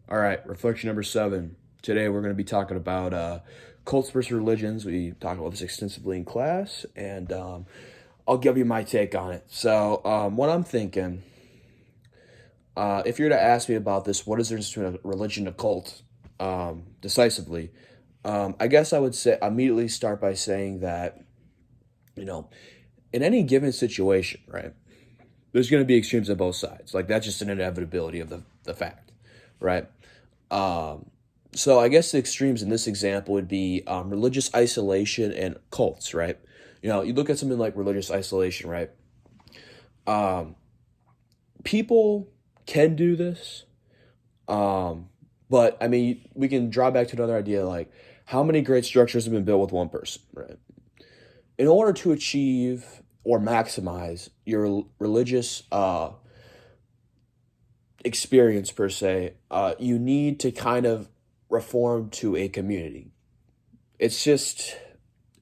All right, reflection number 7. Today we're going to be talking about cults versus religions. We talked about this extensively in class, and I'll give you my take on it. So, what I'm thinking, if you're to ask me about this, what is the difference between a religion and a cult, decisively, I guess I would say immediately start by saying that, you know, in any given situation, right, there's going to be extremes on both sides. Like, that's just an inevitability of the fact, right? Um, so I guess the extremes in this example would be religious isolation and cults, right? You look at something like religious isolation, right? Um, People can do this, um, but I mean, we can draw back to another idea like how many great structures have been built with one person, right? In order to achieve or maximize your religious experience per se, you need to kind of reform to a community. It's just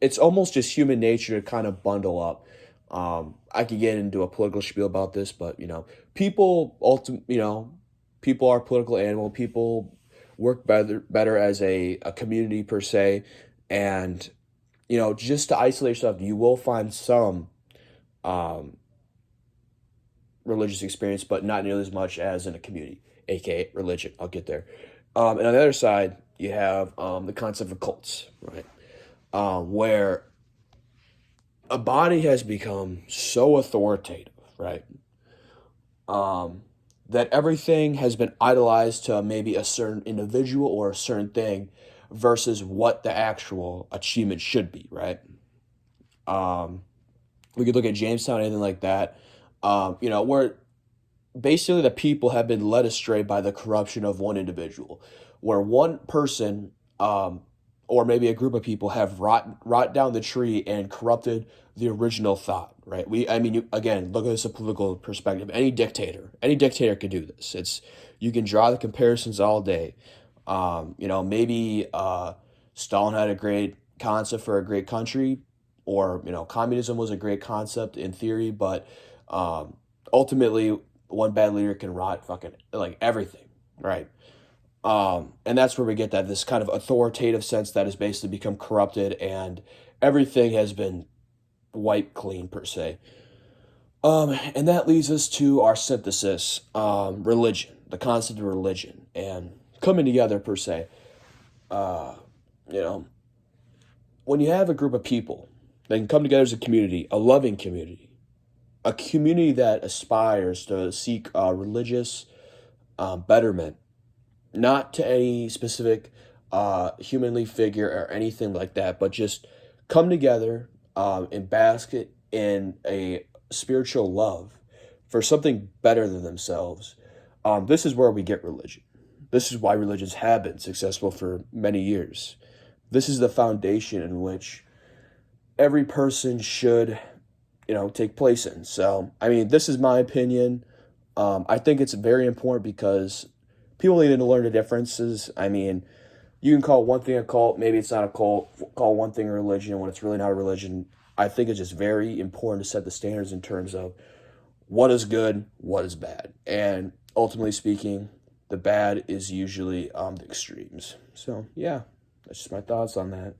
it's almost just human nature to kind of bundle up. I could get into a political spiel about this, but people are political animal. People work better as a community per se, and just to isolate yourself, you will find some um, religious experience, but not nearly as much as in a community, aka religion. I'll get there. And on the other side, you have the concept of cults, right? Where a body has become so authoritative, right? Um, that everything has been idolized to maybe a certain individual or a certain thing versus what the actual achievement should be, right? Um, we could look at Jamestown, anything like that. Where basically the people have been led astray by the corruption of one individual, where one person or maybe a group of people have rot down the tree and corrupted the original thought. Right? Again, look at this a political perspective. Any dictator could do this. You can draw the comparisons all day. Maybe Stalin had a great concept for a great country, or communism was a great concept in theory, but ultimately one bad leader can rot fucking like everything, right? And that's where we get that this kind of authoritative sense that has basically become corrupted, and everything has been wiped clean per se. And that leads us to our synthesis, religion, the concept of religion, and coming together per se. Uh, you know, when you have a group of people that can come together as a community, a loving community, a community that aspires to seek religious betterment, not to any specific humanly figure or anything like that, but just come together and bask in a spiritual love for something better than themselves. This is where we get religion. This is why religions have been successful for many years. This is the foundation in which every person should, take place in. So, I mean, this is my opinion. I think it's very important because people need to learn the differences. I mean, you can call one thing a cult, maybe it's not a cult. Call one thing a religion when it's really not a religion. I think it's just very important to set the standards in terms of what is good, what is bad, and ultimately speaking, the bad is usually the extremes. So yeah, that's just my thoughts on that.